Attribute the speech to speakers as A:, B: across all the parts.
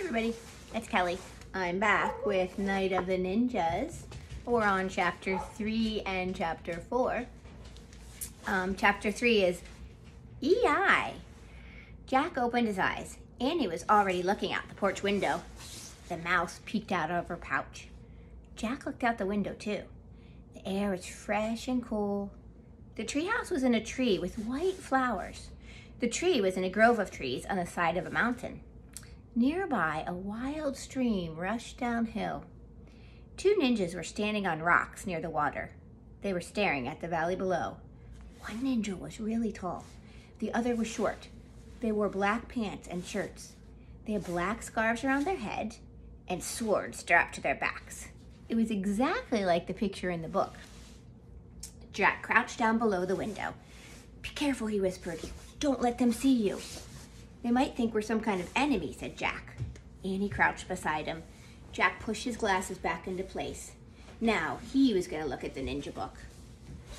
A: everybody, it's Kelly. I'm back with Night of the Ninjas. We're on chapter 3 and chapter 4. Chapter 3 is EI. Jack opened his eyes. Annie was already looking out the porch window. The mouse peeked out of her pouch. Jack looked out the window too. The air was fresh and cool. The treehouse was in a tree with white flowers. The tree was in a grove of trees on the side of a mountain. Nearby, a wild stream rushed downhill. Two ninjas were standing on rocks near the water. They were staring at the valley below. One ninja was really tall. The other was short. They wore black pants and shirts. They had black scarves around their head and swords strapped to their backs. It was exactly like the picture in the book. Jack crouched down below the window. "Be careful," he whispered. "Don't let them see you." "They might think we're some kind of enemy," said Jack. Annie crouched beside him. Jack pushed his glasses back into place. Now he was going to look at the ninja book.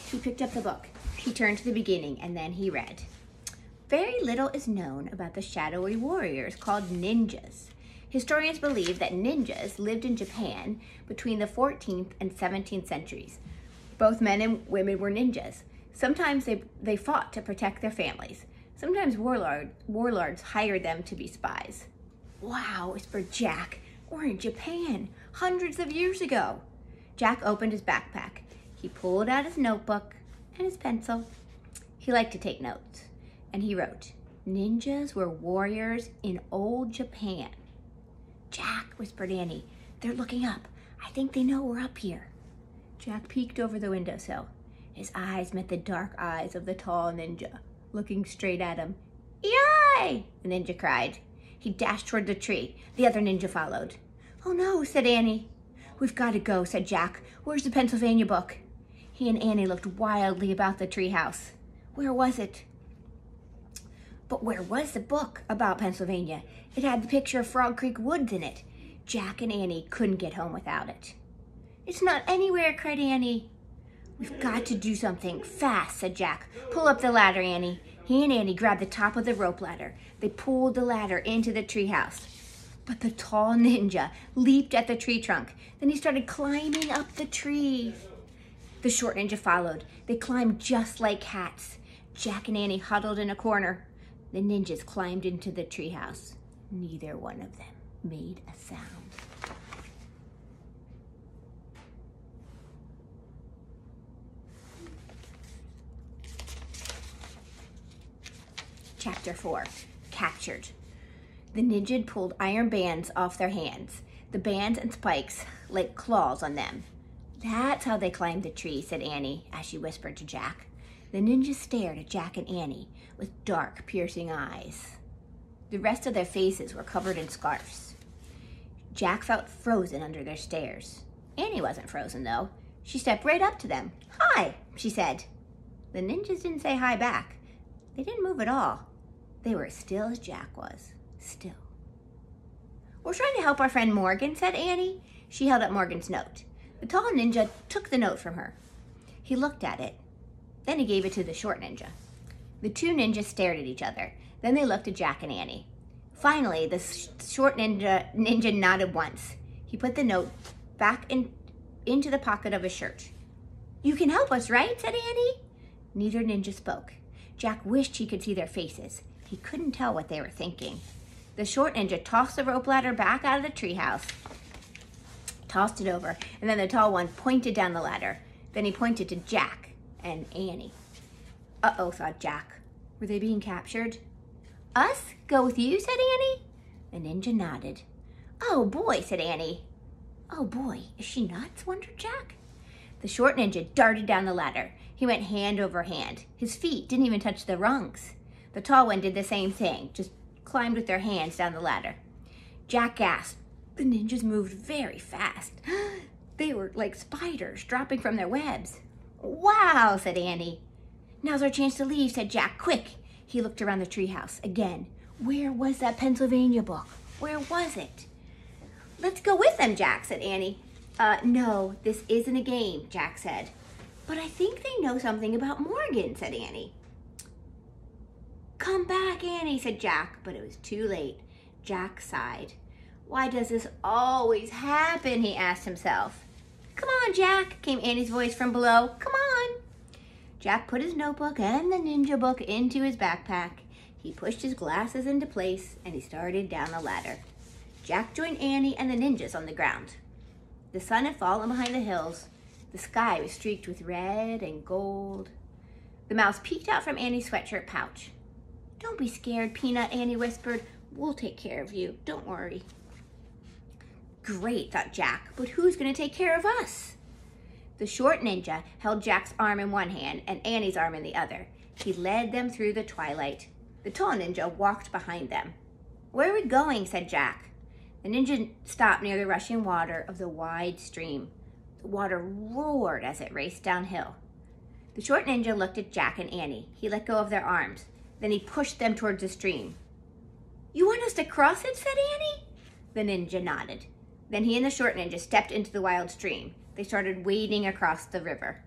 A: He picked up the book. He turned to the beginning and then he read. Very little is known about the shadowy warriors called ninjas. Historians believe that ninjas lived in Japan between the 14th and 17th centuries. Both men and women were ninjas. Sometimes they fought to protect their families. Sometimes warlords hired them to be spies. "Wow," whispered Jack. "We're in Japan, hundreds of years ago." Jack opened his backpack. He pulled out his notebook and his pencil. He liked to take notes. And he wrote, "Ninjas were warriors in old Japan." "Jack," whispered Annie, "they're looking up. I think they know we're up here." Jack peeked over the windowsill. His eyes met the dark eyes of the tall ninja, looking straight at him. "Yay!" the ninja cried. He dashed toward the tree. The other ninja followed. "Oh no," said Annie. "We've got to go," said Jack. "Where's the Pennsylvania book?" He and Annie looked wildly about the treehouse. Where was it? But where was the book about Pennsylvania? It had the picture of Frog Creek Woods in it. Jack and Annie couldn't get home without it. "It's not anywhere," cried Annie. "We've got to do something fast," said Jack. "Pull up the ladder, Annie." He and Annie grabbed the top of the rope ladder. They pulled the ladder into the treehouse. But the tall ninja leaped at the tree trunk. Then he started climbing up the tree. The short ninja followed. They climbed just like cats. Jack and Annie huddled in a corner. The ninjas climbed into the treehouse. Neither one of them made a sound. Chapter 4, Captured. The ninja pulled iron bands off their hands. The bands and spikes like claws on them. "That's how they climbed the tree," said Annie as she whispered to Jack. The ninjas stared at Jack and Annie with dark, piercing eyes. The rest of their faces were covered in scarves. Jack felt frozen under their stares. Annie wasn't frozen, though. She stepped right up to them. "Hi," she said. The ninjas didn't say hi back. They didn't move at all. They were as still as Jack was. Still. "We're trying to help our friend Morgan," said Annie. She held up Morgan's note. The tall ninja took the note from her. He looked at it. Then he gave it to the short ninja. The two ninjas stared at each other. Then they looked at Jack and Annie. Finally, the short ninja nodded once. He put the note back into the pocket of his shirt. "You can help us, right?" said Annie. Neither ninja spoke. Jack wished he could see their faces. He couldn't tell what they were thinking. The short ninja tossed the rope ladder back out of the treehouse, tossed it over, and then the tall one pointed down the ladder. Then he pointed to Jack and Annie. Uh-oh, thought Jack. Were they being captured? "Us? Go with you?" said Annie. The ninja nodded. "Oh boy," said Annie. "Oh boy, is she nuts?" wondered Jack. The short ninja darted down the ladder. He went hand over hand. His feet didn't even touch the rungs. The tall one did the same thing, just climbed with their hands down the ladder. Jack gasped. The ninjas moved very fast. They were like spiders dropping from their webs. "Wow," said Annie. "Now's our chance to leave," said Jack. "Quick." He looked around the treehouse again. Where was that Pennsylvania book? Where was it? "Let's go with them, Jack," said Annie. No, this isn't a game," Jack said. "But I think they know something about Morgan," said Annie. "Come back, Annie," said Jack, but it was too late. Jack sighed. Why does this always happen? He asked himself. Come on, Jack, came Annie's voice from below. Come on. Jack put his notebook and the ninja book into his backpack. He pushed his glasses into place and he started down the ladder. Jack joined Annie and the ninjas on the ground. The sun had fallen behind the hills. The sky was streaked with red and gold. The mouse peeked out from Annie's sweatshirt pouch. Don't be scared, Peanut, Annie whispered. We'll take care of you. Don't worry. Great, thought Jack, but who's going to take care of us? The short ninja held Jack's arm in one hand and Annie's arm in the other. He led them through the twilight. The tall ninja walked behind them. Where are we going? Said Jack. The ninja stopped near the rushing water of the wide stream. The water roared as it raced downhill. The short ninja looked at Jack and Annie. He let go of their arms. Then he pushed them towards the stream. You want us to cross it? Said Annie. The ninja nodded. Then he and the short ninja stepped into the wild stream. They started wading across the river.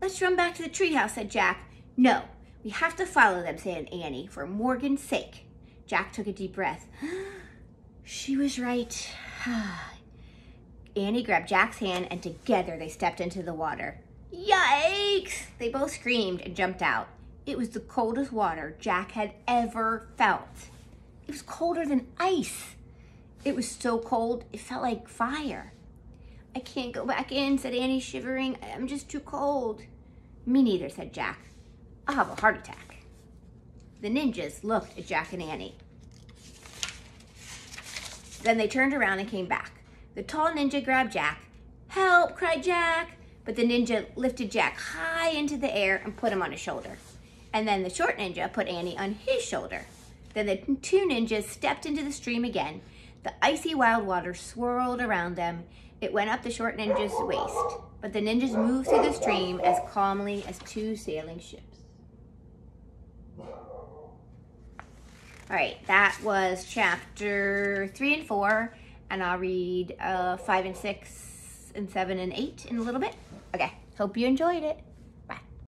A: Let's run back to the treehouse, said Jack. No, we have to follow them, said Annie, for Morgan's sake. Jack took a deep breath. She was right. Annie grabbed Jack's hand and together they stepped into the water. Yikes! They both screamed and jumped out. It was the coldest water Jack had ever felt. It was colder than ice. It was so cold, it felt like fire. I can't go back in, said Annie, shivering. I'm just too cold. Me neither, said Jack. I'll have a heart attack. The ninjas looked at Jack and Annie. Then they turned around and came back. The tall ninja grabbed Jack. Help, cried Jack. But the ninja lifted Jack high into the air and put him on his shoulder. And then the short ninja put Annie on his shoulder. Then the two ninjas stepped into the stream again. The icy wild water swirled around them. It went up the short ninja's waist, but the ninjas moved through the stream as calmly as two sailing ships. All right, that was chapter 3 and 4, and I'll read 5 and 6 and 7 and 8 in a little bit. Okay, hope you enjoyed it.